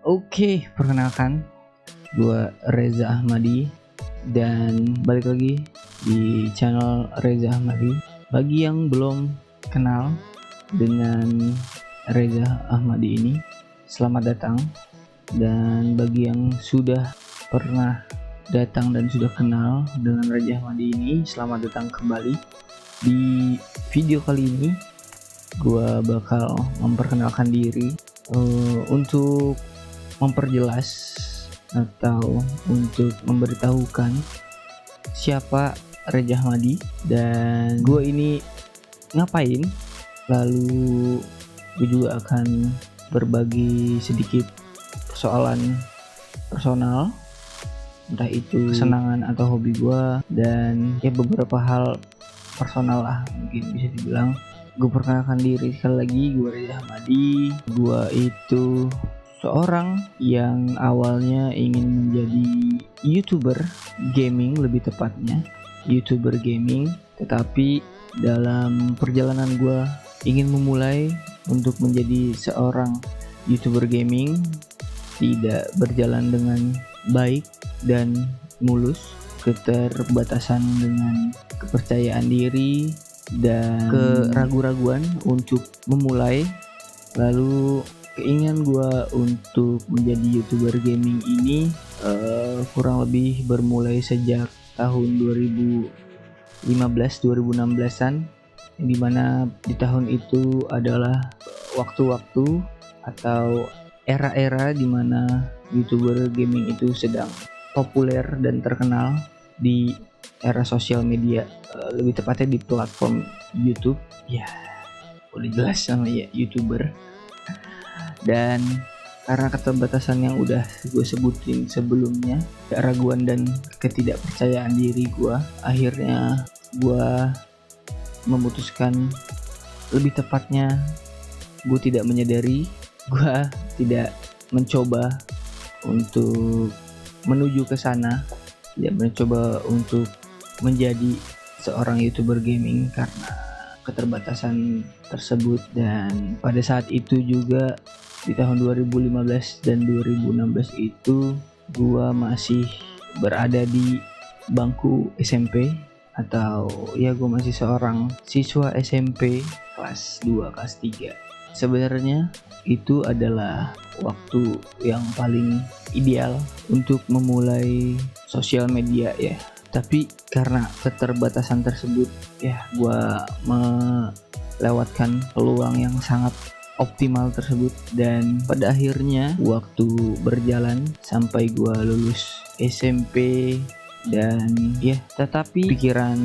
Oke, perkenalkan, gua Reza Ahmadi dan balik lagi di channel Reza Ahmadi. Bagi yang belum kenal dengan Reza Ahmadi ini, selamat datang. Dan bagi yang sudah pernah datang dan sudah kenal dengan Reza Ahmadi ini, selamat datang kembali. Di video kali ini, gua bakal memperkenalkan diri untuk memperjelas atau untuk memberitahukan siapa Reza Ahmadi dan gue ini ngapain. Lalu gue juga akan berbagi sedikit persoalan personal, entah itu kesenangan atau hobi gue, dan ya beberapa hal personal lah mungkin bisa dibilang. Gue perkenalkan diri sekali lagi, gue Reza Ahmadi. Gue itu seorang yang awalnya ingin menjadi YouTuber gaming, lebih tepatnya YouTuber gaming, tetapi dalam perjalanan gue ingin memulai untuk menjadi seorang YouTuber gaming tidak berjalan dengan baik dan mulus. Keterbatasan dengan kepercayaan diri dan keraguan-raguan untuk memulai. Lalu keinginan gue untuk menjadi YouTuber gaming ini kurang lebih bermulai sejak tahun 2015-2016an, dimana di tahun itu adalah waktu-waktu atau era-era dimana YouTuber gaming itu sedang populer dan terkenal di era sosial media, lebih tepatnya di platform YouTube. Ya, udah jelas sama ya, YouTuber. Dan karena keterbatasan yang udah gue sebutin sebelumnya, keraguan dan ketidakpercayaan diri gue, akhirnya gue memutuskan, lebih tepatnya gue tidak menyadari, gue tidak mencoba untuk menuju ke sana, tidak mencoba untuk menjadi seorang YouTuber gaming karena keterbatasan tersebut. Dan pada saat itu juga di tahun 2015 dan 2016 itu gua masih berada di bangku SMP, atau ya gua masih seorang siswa SMP kelas 2, kelas 3. Sebenarnya itu adalah waktu yang paling ideal untuk memulai sosial media ya. Tapi karena keterbatasan tersebut ya, gua melewatkan peluang yang sangat optimal tersebut. Dan pada akhirnya waktu berjalan sampai gua lulus SMP, dan ya tetapi pikiran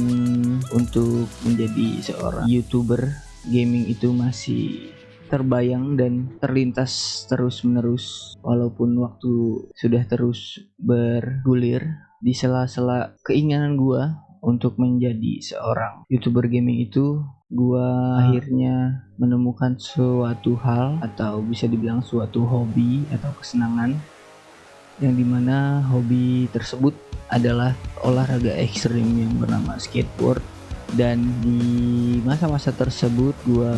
untuk menjadi seorang YouTuber gaming itu masih terbayang dan terlintas terus menerus, walaupun waktu sudah terus bergulir. Di sela-sela keinginan gua untuk menjadi seorang YouTuber gaming itu, gua akhirnya menemukan suatu hal, atau bisa dibilang suatu hobi atau kesenangan, yang dimana hobi tersebut adalah olahraga ekstrim yang bernama skateboard. Dan di masa-masa tersebut gua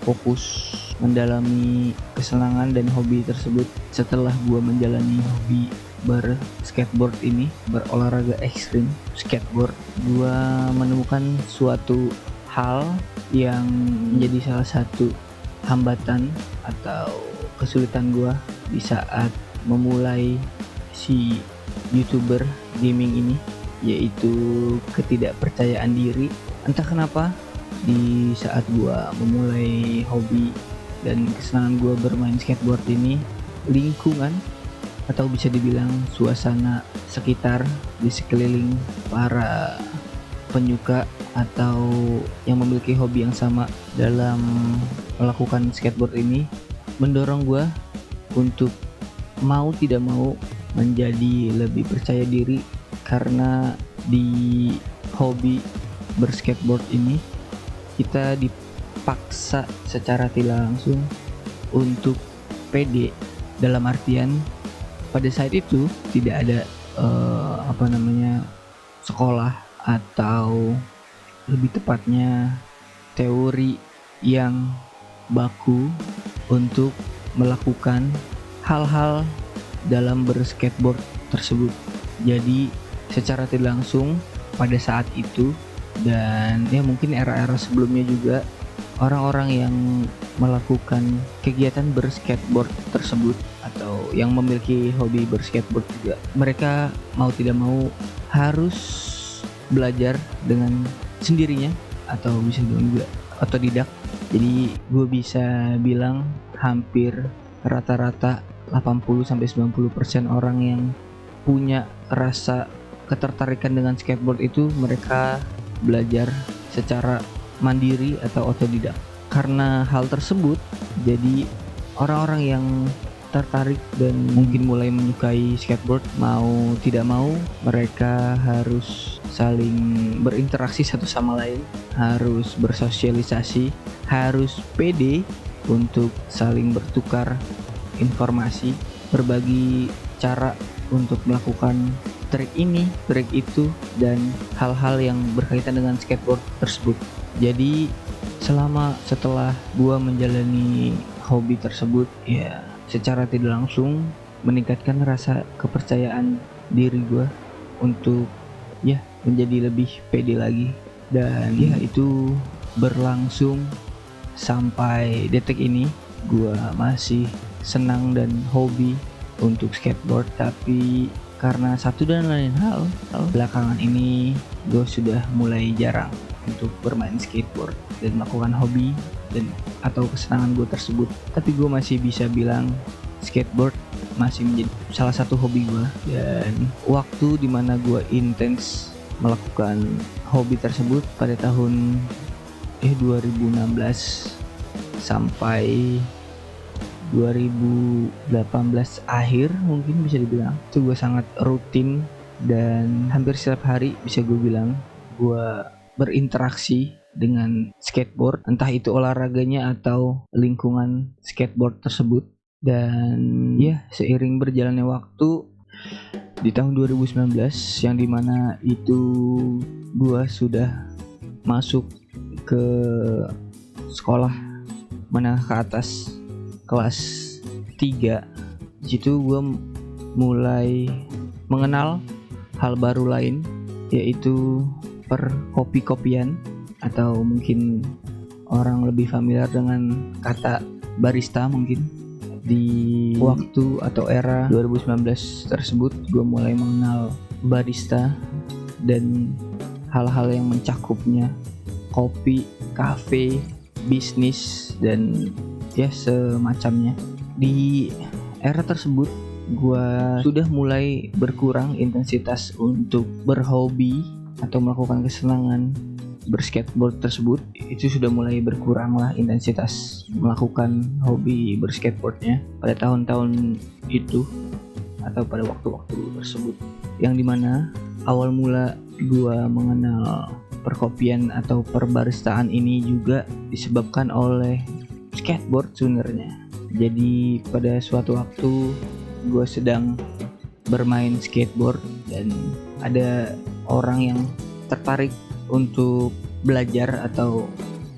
fokus mendalami kesenangan dan hobi tersebut. Setelah gua menjalani hobi berskateboard ini, berolahraga ekstrim skateboard, gua menemukan suatu hal yang menjadi salah satu hambatan atau kesulitan gua di saat memulai si YouTuber gaming ini, yaitu ketidakpercayaan diri. Entah kenapa di saat gua memulai hobi dan kesenangan gua bermain skateboard ini, lingkungan atau bisa dibilang suasana sekitar di sekeliling para penyuka atau yang memiliki hobi yang sama dalam melakukan skateboard ini mendorong gua untuk mau tidak mau menjadi lebih percaya diri. Karena di hobi berskateboard ini kita dipaksa secara tidak langsung untuk pede, dalam artian pada saat itu tidak ada sekolah atau lebih tepatnya teori yang baku untuk melakukan hal-hal dalam berskateboard tersebut. Jadi secara tidak langsung pada saat itu, dan ya mungkin era-era sebelumnya juga, orang-orang yang melakukan kegiatan berskateboard tersebut atau yang memiliki hobi berskateboard juga, mereka mau tidak mau harus belajar dengan sendirinya atau bisa juga otodidak. Jadi gue bisa bilang hampir rata-rata 80-90% orang yang punya rasa ketertarikan dengan skateboard itu mereka belajar secara mandiri atau otodidak. Karena hal tersebut, jadi orang-orang yang tertarik dan mungkin mulai menyukai skateboard, mau tidak mau mereka harus saling berinteraksi satu sama lain, harus bersosialisasi, harus pede untuk saling bertukar informasi, berbagi cara untuk melakukan trik ini, trik itu, dan hal-hal yang berkaitan dengan skateboard tersebut. Jadi setelah gua menjalani hobi tersebut, ya secara tidak langsung meningkatkan rasa kepercayaan diri gua untuk ya menjadi lebih pede lagi. Dan ya itu berlangsung sampai detik ini. Gua masih senang dan hobi untuk skateboard, tapi karena satu dan lain hal, belakangan ini gue sudah mulai jarang untuk bermain skateboard dan melakukan hobi dan atau kesenangan gue tersebut. Tapi gue masih bisa bilang skateboard masih menjadi salah satu hobi gue, dan waktu dimana gue intens melakukan hobi tersebut pada tahun 2016 sampai 2018 akhir mungkin bisa dibilang, itu gue sangat rutin dan hampir setiap hari bisa gue bilang gue berinteraksi dengan skateboard, entah itu olahraganya atau lingkungan skateboard tersebut. Dan ya seiring berjalannya waktu di tahun 2019 yang dimana itu gue sudah masuk ke sekolah menengah ke atas kelas 3. Di situ gue mulai mengenal hal baru lain, yaitu perkopi-kopian, atau mungkin orang lebih familiar dengan kata barista mungkin. Di waktu atau era 2019 tersebut gue mulai mengenal barista dan hal-hal yang mencakupnya, kopi, kafe, bisnis, dan ya semacamnya. Di era tersebut gue sudah mulai berkurang intensitas untuk berhobi atau melakukan kesenangan berskateboard tersebut. Itu sudah mulai berkurang lah intensitas melakukan hobi berskateboardnya pada tahun-tahun itu atau pada waktu-waktu tersebut, yang dimana awal mula gue mengenal perkopian atau perbaristaan ini juga disebabkan oleh skateboard sebenarnya. Jadi pada suatu waktu gue sedang bermain skateboard dan ada orang yang tertarik untuk belajar atau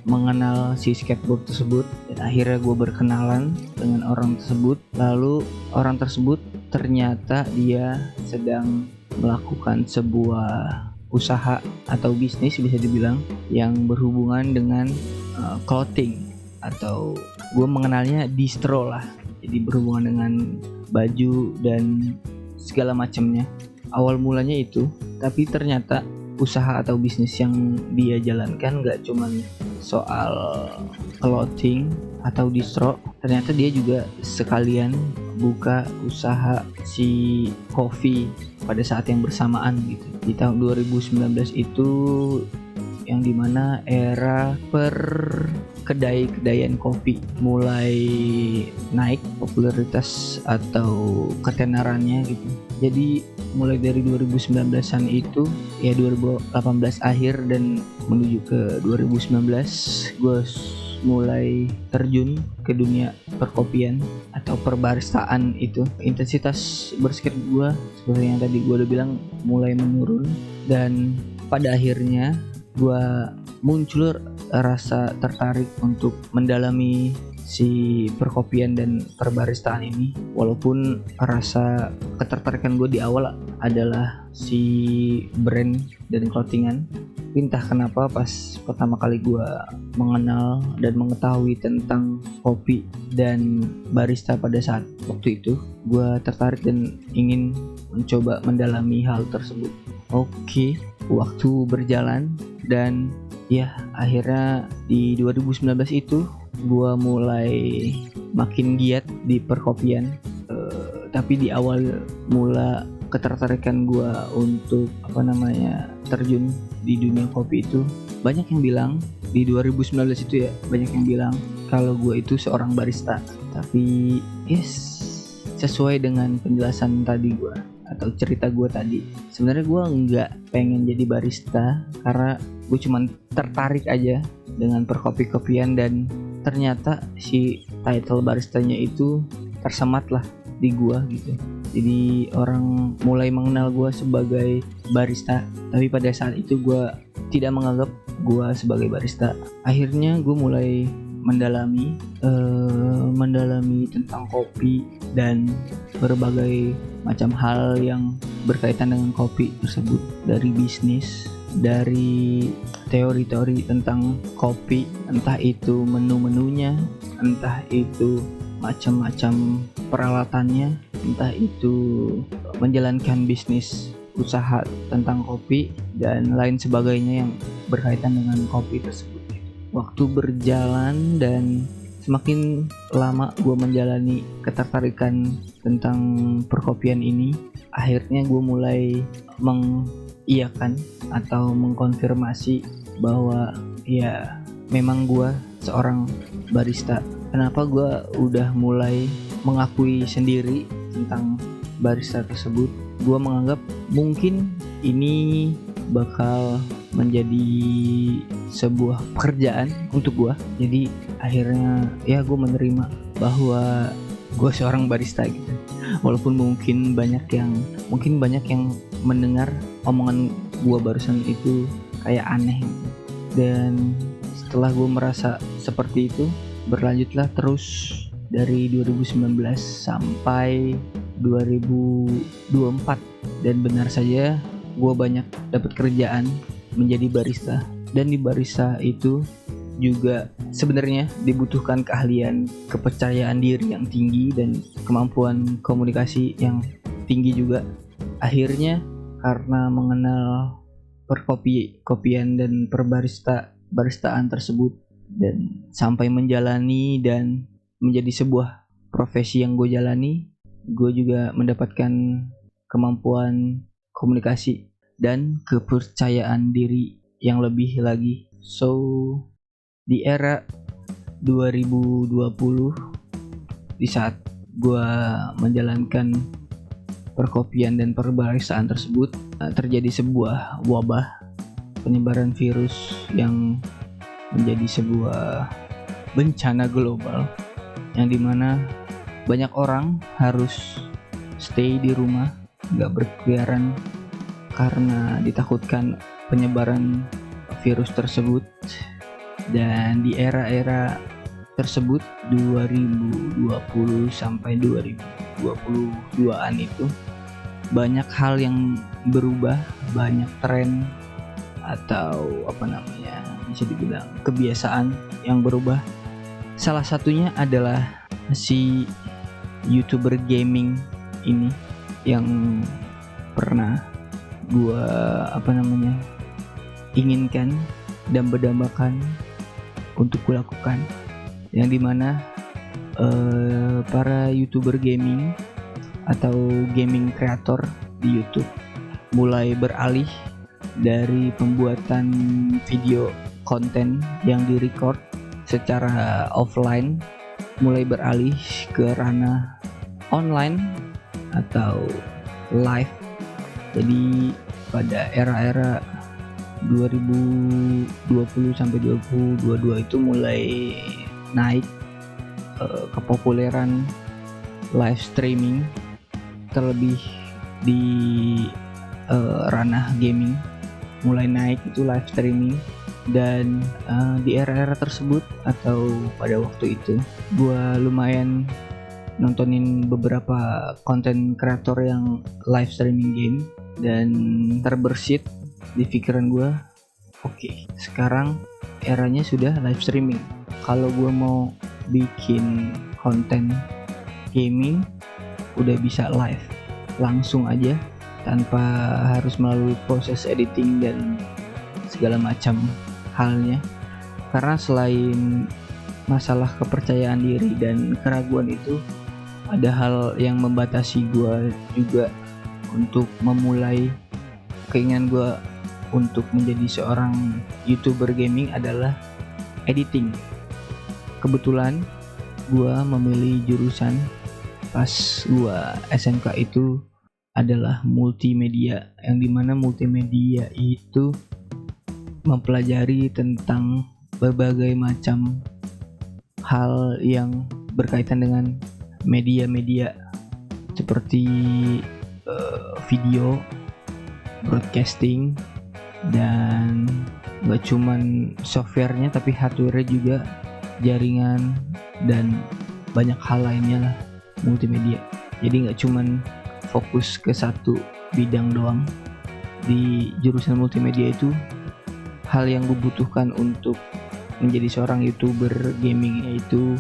mengenal si skateboard tersebut, dan akhirnya gue berkenalan dengan orang tersebut. Lalu orang tersebut ternyata dia sedang melakukan sebuah usaha atau bisnis bisa dibilang yang berhubungan dengan clothing, atau gue mengenalnya distro lah, jadi berhubungan dengan baju dan segala macamnya. Awal mulanya itu, tapi ternyata usaha atau bisnis yang dia jalankan gak cuman soal clothing atau distro, ternyata dia juga sekalian buka usaha si kopi pada saat yang bersamaan gitu. Di tahun 2019 itu yang dimana era kedai-kedaian kopi mulai naik popularitas atau ketenarannya gitu. Jadi mulai dari 2019-an itu ya 2018 akhir dan menuju ke 2019 gue mulai terjun ke dunia perkopian atau perbaristaan itu. Intensitas berskateboard gue seperti yang tadi gue udah bilang mulai menurun, dan pada akhirnya gue muncul rasa tertarik untuk mendalami si perkopian dan perbaristaan ini. Walaupun rasa ketertarikan gue di awal adalah si brand dan clothingan, entah kenapa pas pertama kali gue mengenal dan mengetahui tentang kopi dan barista pada saat waktu itu, gue tertarik dan ingin mencoba mendalami hal tersebut. Oke, waktu berjalan dan ya akhirnya di 2019 itu gue mulai makin giat di perkopian. Tapi di awal mula ketertarikan gue untuk terjun di dunia kopi itu, banyak yang bilang di 2019 itu ya, banyak yang bilang kalau gue itu seorang barista. Tapi sesuai dengan penjelasan tadi gue atau cerita gue tadi, sebenarnya gue nggak pengen jadi barista karena gue cuman tertarik aja dengan perkopi-kopian, dan ternyata si title baristanya itu tersemat lah di gue gitu. Jadi orang mulai mengenal gue sebagai barista, tapi pada saat itu gue tidak menganggap gue sebagai barista. Akhirnya gue mulai mendalami tentang kopi dan berbagai macam hal yang berkaitan dengan kopi tersebut, dari bisnis, dari teori-teori tentang kopi, entah itu menu-menunya, entah itu macam-macam peralatannya, entah itu menjalankan bisnis usaha tentang kopi dan lain sebagainya yang berkaitan dengan kopi tersebut. Waktu berjalan dan semakin lama gue menjalani ketertarikan tentang perkopian ini, akhirnya gue mulai mengiyakan atau mengkonfirmasi bahwa ya memang gue seorang barista. Kenapa gue udah mulai mengakui sendiri tentang barista tersebut? Gue menganggap mungkin ini bakal menjadi sebuah pekerjaan untuk gue. Jadi akhirnya ya gue menerima bahwa gue seorang barista gitu. Walaupun mungkin banyak yang mendengar omongan gue barusan itu kayak aneh gitu. Dan setelah gue merasa seperti itu, berlanjutlah terus dari 2019 sampai 2024, dan benar saja gue banyak dapat kerjaan menjadi barista. Dan di barista itu juga sebenarnya dibutuhkan keahlian, kepercayaan diri yang tinggi, dan kemampuan komunikasi yang tinggi juga. Akhirnya karena mengenal perkopian dan baristaan tersebut, dan sampai menjalani dan menjadi sebuah profesi yang gue jalani, gue juga mendapatkan kemampuan komunikasi dan kepercayaan diri yang lebih lagi. So di era 2020, di saat gue menjalankan perkopian dan perbaristaan tersebut, terjadi sebuah wabah penyebaran virus yang menjadi sebuah bencana global, yang dimana banyak orang harus stay di rumah, gak berkeliaran karena ditakutkan penyebaran virus tersebut. Dan di era-era tersebut, 2020 sampai 2022an itu, banyak hal yang berubah, banyak tren atau bisa dibilang kebiasaan yang berubah. Salah satunya adalah si YouTuber gaming ini yang pernah gua inginkan dan berdambakan untuk kulakukan, yang dimana para YouTuber gaming atau gaming creator di YouTube mulai beralih dari pembuatan video konten yang direcord secara offline, mulai beralih ke ranah online atau live. Jadi pada era-era 2020 sampai 2022 itu mulai naik kepopuleran live streaming, terlebih di ranah gaming mulai naik itu live streaming. Dan di era-era tersebut atau pada waktu itu gue lumayan nontonin beberapa konten kreator yang live streaming game, dan terbersit di pikiran gue, oke, sekarang eranya sudah live streaming. Kalau gue mau bikin konten gaming udah bisa live langsung aja tanpa harus melalui proses editing dan segala macam halnya. Karena selain masalah kepercayaan diri dan keraguan itu, ada hal yang membatasi gue juga untuk memulai keinginan gue untuk menjadi seorang YouTuber gaming adalah editing. Kebetulan gue memilih jurusan pas gue SMK itu adalah multimedia, yang dimana multimedia itu mempelajari tentang berbagai macam hal yang berkaitan dengan media-media seperti video, broadcasting, dan gak cuman softwarenya tapi hardware juga, jaringan, dan banyak hal lainnya lah multimedia. Jadi gak cuman fokus ke satu bidang doang. Di jurusan multimedia itu hal yang gue butuhkan untuk menjadi seorang YouTuber gaming yaitu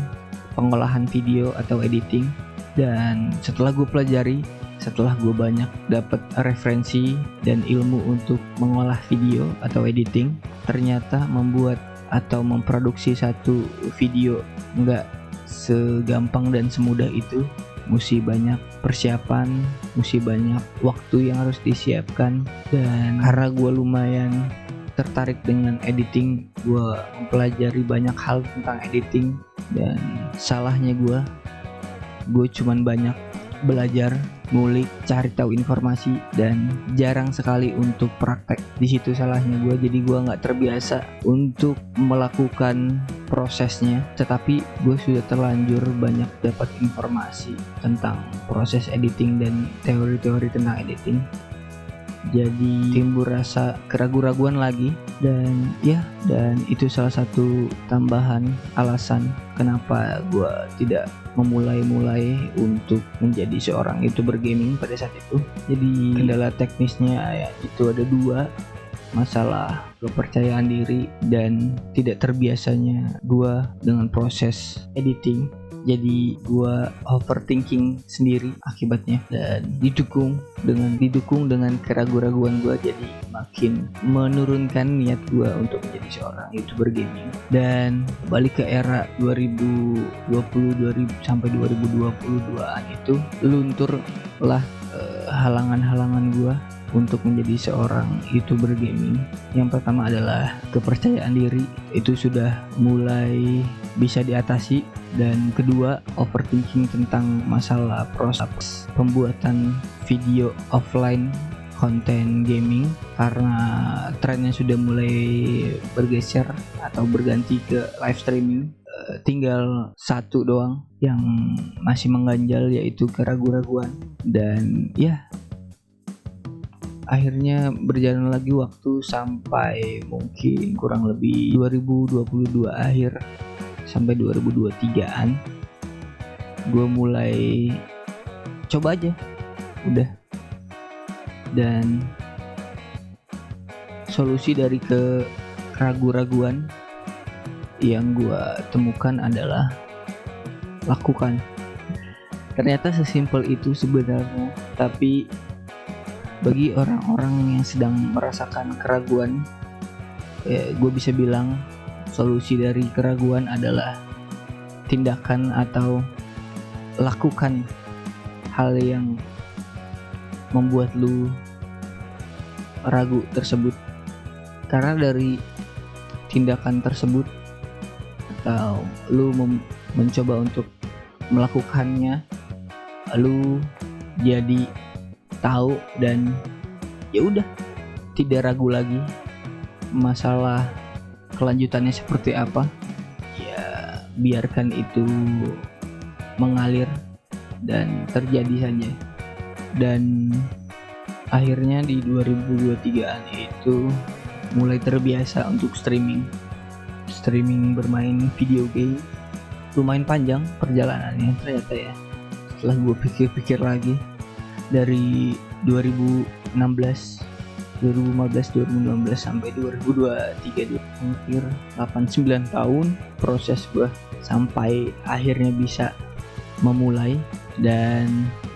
pengolahan video atau editing. Dan setelah gue pelajari, setelah gue banyak dapat referensi dan ilmu untuk mengolah video atau editing, ternyata membuat atau memproduksi satu video nggak segampang dan semudah itu. Mesti banyak persiapan, mesti banyak waktu yang harus disiapkan. Dan karena gue lumayan tertarik dengan editing, gue mempelajari banyak hal tentang editing. Dan salahnya gue cuman banyak belajar, ngulik, cari tahu informasi, dan jarang sekali untuk praktek. Di situ salahnya gue, jadi gue nggak terbiasa untuk melakukan prosesnya. Tetapi gue sudah terlanjur banyak dapat informasi tentang proses editing dan teori-teori tentang editing. Jadi timbul rasa keraguan-raguan lagi, dan itu salah satu tambahan alasan kenapa gue tidak memulai untuk menjadi seorang YouTuber gaming pada saat itu. Jadi kendala teknisnya ya itu ada dua, masalah kepercayaan diri dan tidak terbiasanya gue dengan proses editing. Jadi gue overthinking sendiri akibatnya, dan didukung dengan keraguan-raguan gue, jadi makin menurunkan niat gue untuk menjadi seorang YouTuber gaming. Dan balik ke era 2020 sampai 2022an itu luntur lah halangan-halangan gue untuk menjadi seorang YouTuber gaming. Yang pertama adalah kepercayaan diri, itu sudah mulai bisa diatasi. Dan kedua, overthinking tentang masalah proses pembuatan video offline konten gaming, karena trennya sudah mulai bergeser atau berganti ke live streaming. Tinggal satu doang yang masih mengganjal, yaitu keraguan-raguan. Dan akhirnya berjalan lagi waktu sampai mungkin kurang lebih 2022 akhir sampai 2023an, gue mulai coba aja udah. Dan solusi dari keraguan-raguan yang gue temukan adalah lakukan. Ternyata sesimpel itu sebenarnya, tapi bagi orang-orang yang sedang merasakan keraguan, gue bisa bilang solusi dari keraguan adalah tindakan atau lakukan hal yang membuat lu ragu tersebut. Karena dari tindakan tersebut atau lu mencoba untuk melakukannya, lu jadi tahu dan ya udah, tidak ragu lagi masalah kelanjutannya seperti apa. Ya biarkan itu mengalir dan terjadi saja. Dan akhirnya di 2023an itu mulai terbiasa untuk streaming bermain video game. Lumayan panjang perjalanannya ternyata ya. Setelah gue pikir-pikir lagi, dari 2015 sampai 2023, hampir 8-9 tahun proses gue sampai akhirnya bisa memulai dan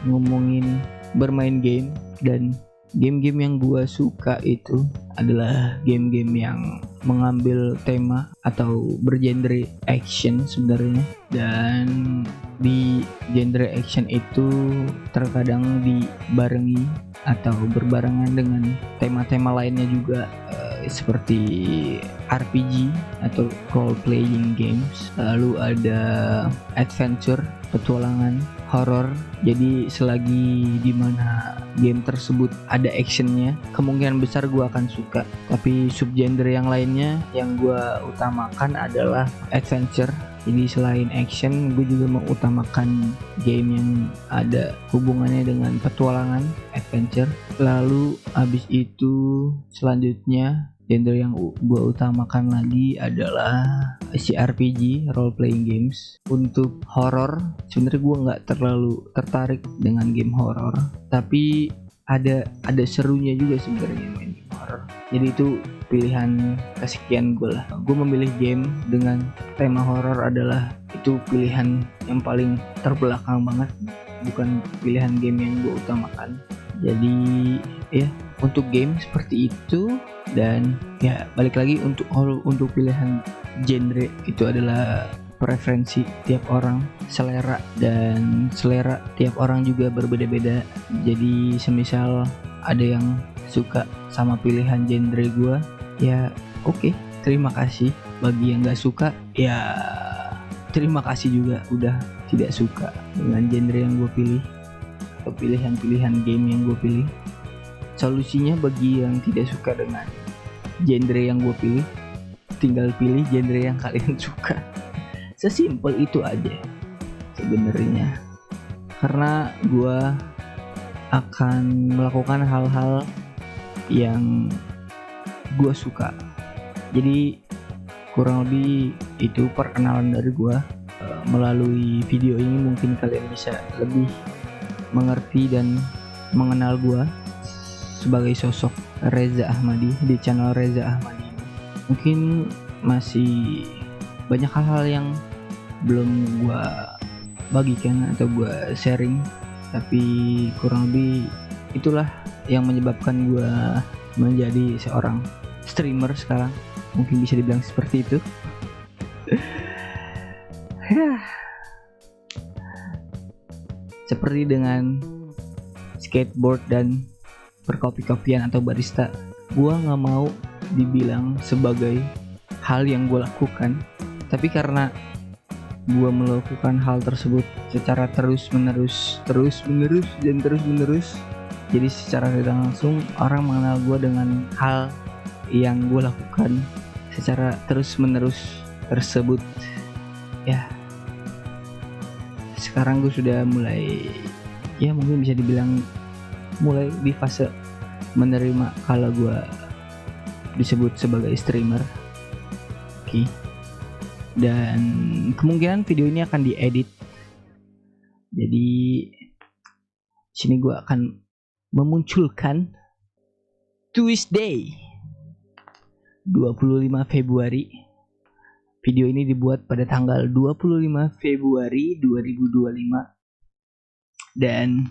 ngomongin bermain game. Dan game-game yang gue suka itu adalah game-game yang mengambil tema atau bergenre action sebenarnya. Dan di genre action itu terkadang dibarengi atau berbarengan dengan tema-tema lainnya juga, seperti RPG atau role playing games, lalu ada adventure, petualangan, horror. Jadi selagi dimana game tersebut ada actionnya, kemungkinan besar gue akan suka. Tapi subgenre yang lainnya yang gue utamakan adalah adventure. Jadi selain action, gue juga mengutamakan game yang ada hubungannya dengan petualangan, adventure. Lalu abis itu selanjutnya genre yang gue utamakan lagi adalah RPG, role playing games. Untuk horror, sebenarnya gue nggak terlalu tertarik dengan game horror, tapi ada serunya juga sebenarnya main game horror. Jadi itu pilihan kesekian gue lah. Gue memilih game dengan tema horror adalah itu pilihan yang paling terbelakang banget, bukan pilihan game yang gue utamakan. Jadi ya, untuk game seperti itu. Dan ya balik lagi, untuk pilihan genre itu adalah preferensi tiap orang, selera, dan selera tiap orang juga berbeda-beda. Jadi semisal ada yang suka sama pilihan genre gue, ya oke, terima kasih. Bagi yang gak suka, ya terima kasih juga udah tidak suka dengan genre yang gue pilih atau pilihan-pilihan game yang gue pilih. Solusinya bagi yang tidak suka dengan genre yang gue pilih, tinggal pilih genre yang kalian suka. Sesimpel itu aja sebenarnya. Karena gue akan melakukan hal-hal yang gue suka. Jadi kurang lebih itu perkenalan dari gue. Melalui video ini mungkin kalian bisa lebih mengerti dan mengenal gue sebagai sosok Reza Ahmadi di channel Reza Ahmadi. Mungkin masih banyak hal-hal yang belum gue bagikan atau gue sharing, tapi kurang lebih itulah yang menyebabkan gue menjadi seorang streamer sekarang. Mungkin bisa dibilang seperti itu. Seperti dengan skateboard dan perkopi-kopian atau barista, gue gak mau dibilang sebagai hal yang gue lakukan, tapi karena gue melakukan hal tersebut secara terus menerus, jadi secara tidak langsung orang mengenal gue dengan hal yang gue lakukan secara terus menerus tersebut. Ya, sekarang gue sudah mulai, ya mungkin bisa dibilang mulai di fase menerima kalau gue disebut sebagai streamer. Oke. Dan kemungkinan video ini akan diedit. Jadi sini gue akan memunculkan Tuesday 25 Februari. Video ini dibuat pada tanggal 25 Februari 2025 dan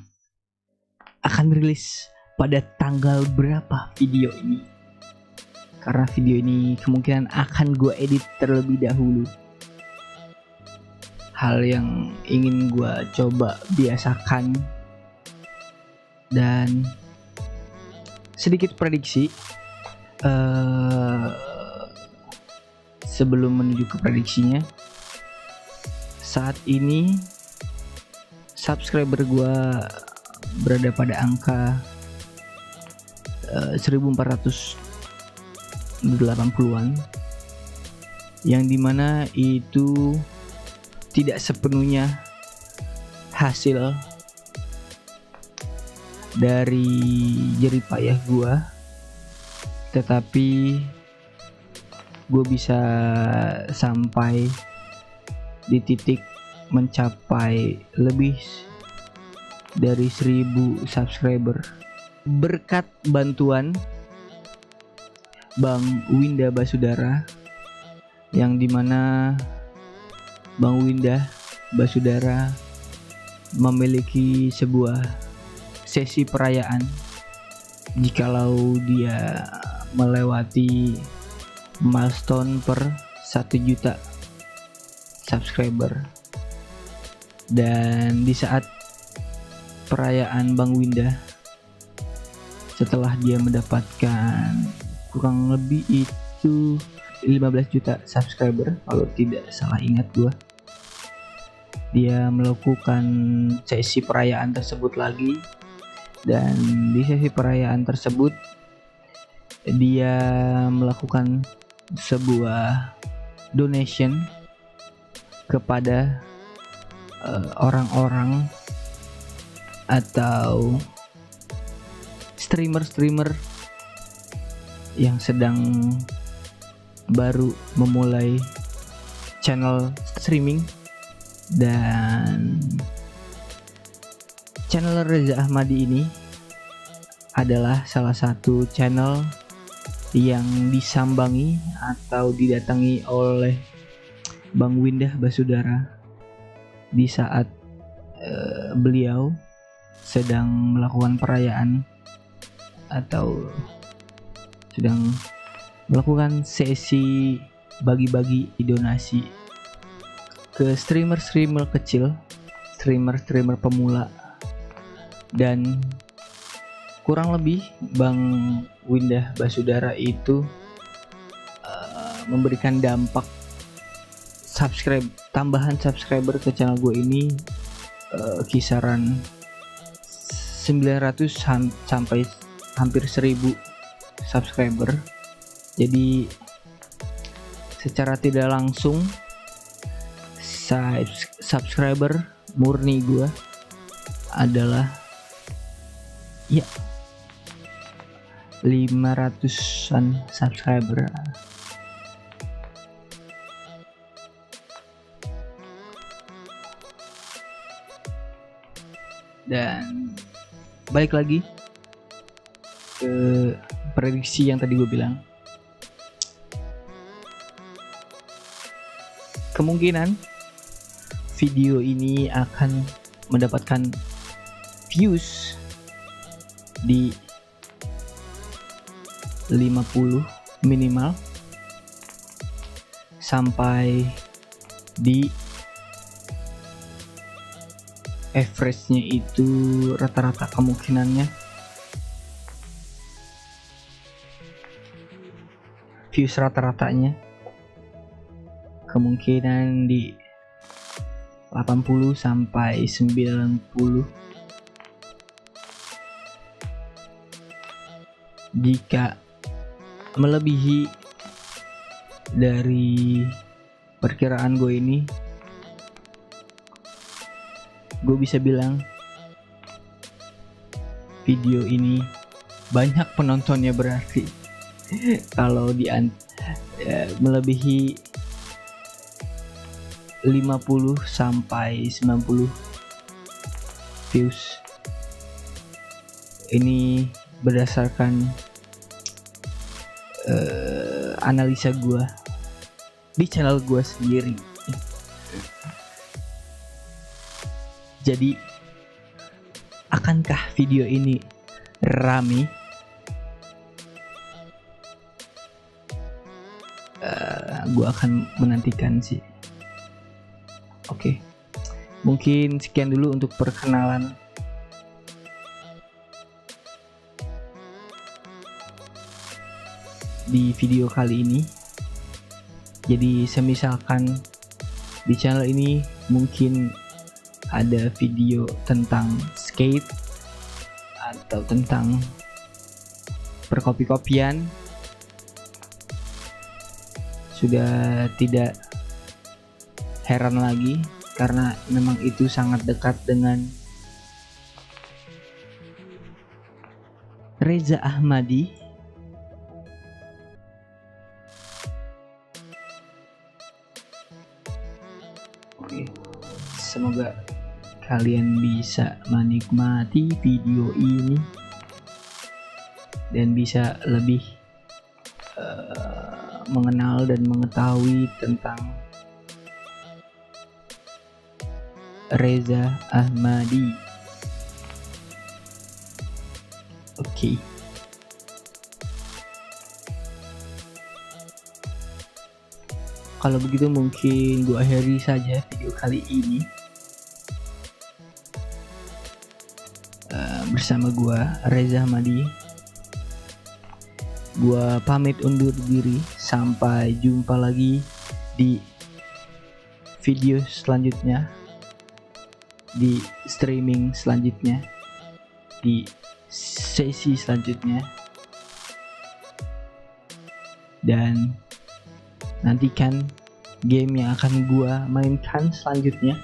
akan rilis pada tanggal berapa video ini? Karena video ini kemungkinan akan gue edit terlebih dahulu. Hal yang ingin gue coba biasakan. Dan sedikit prediksi sebelum menuju ke prediksinya. Saat ini subscriber gue berada pada angka 1480-an, yang dimana itu tidak sepenuhnya hasil dari jerih payah gua tetapi gue bisa sampai di titik mencapai lebih dari 1000 subscriber berkat bantuan Bang Winda Basudara, yang dimana Bang Winda Basudara memiliki sebuah sesi perayaan jikalau dia melewati milestone per 1 juta subscriber. Dan di saat perayaan Bang Winda, setelah dia mendapatkan kurang lebih itu 15 juta subscriber kalau tidak salah ingat gua, dia melakukan sesi perayaan tersebut lagi. Dan di sesi perayaan tersebut dia melakukan sebuah donation kepada orang-orang atau streamer yang sedang baru memulai channel streaming. Dan channel Reza Ahmadi ini adalah salah satu channel yang disambangi atau didatangi oleh Bang Winda Basudara di saat beliau sedang melakukan perayaan atau sedang melakukan sesi bagi-bagi donasi ke streamer kecil, streamer pemula. Dan kurang lebih Bang Winda Basudara itu memberikan dampak tambahan subscriber ke channel gue ini kisaran 900 sampai hampir 1000 subscriber. Jadi secara tidak langsung subscriber murni gue adalah ya 500-an subscriber. Dan balik lagi ke prediksi yang tadi gue bilang, kemungkinan video ini akan mendapatkan views di 50 minimal sampai di average-nya itu rata-rata kemungkinannya views rata-ratanya kemungkinan di 80 sampai 90. Jika melebihi dari perkiraan gue ini, gue bisa bilang video ini banyak penontonnya berarti. Kalau melebihi 50 sampai 90 views, ini berdasarkan analisa gue di channel gue sendiri. Jadi akankah video ini rame? Gue akan menantikan sih. Oke, mungkin sekian dulu untuk perkenalan di video kali ini. Jadi semisalkan di channel ini mungkin ada video tentang skate atau tentang perkopi-kopian, sudah tidak heran lagi karena memang itu sangat dekat dengan Reza Ahmadi semoga kalian bisa menikmati video ini dan bisa lebih mengenal dan mengetahui tentang Reza Ahmadi. Oke. Kalau begitu mungkin gue akhiri saja video kali ini bersama gue Reza Ahmadi. Gue pamit undur diri, sampai jumpa lagi di video selanjutnya, di streaming selanjutnya, di sesi selanjutnya, dan nantikan game yang akan gua mainkan selanjutnya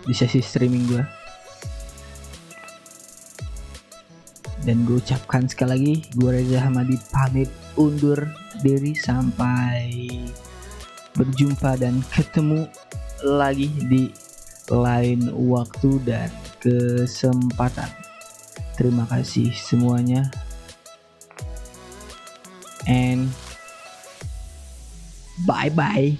di sesi streaming gua. Dan gue ucapkan sekali lagi, gue Reza Ahmadi pamit undur diri, sampai berjumpa dan ketemu lagi di lain waktu dan kesempatan. Terima kasih semuanya, and bye bye.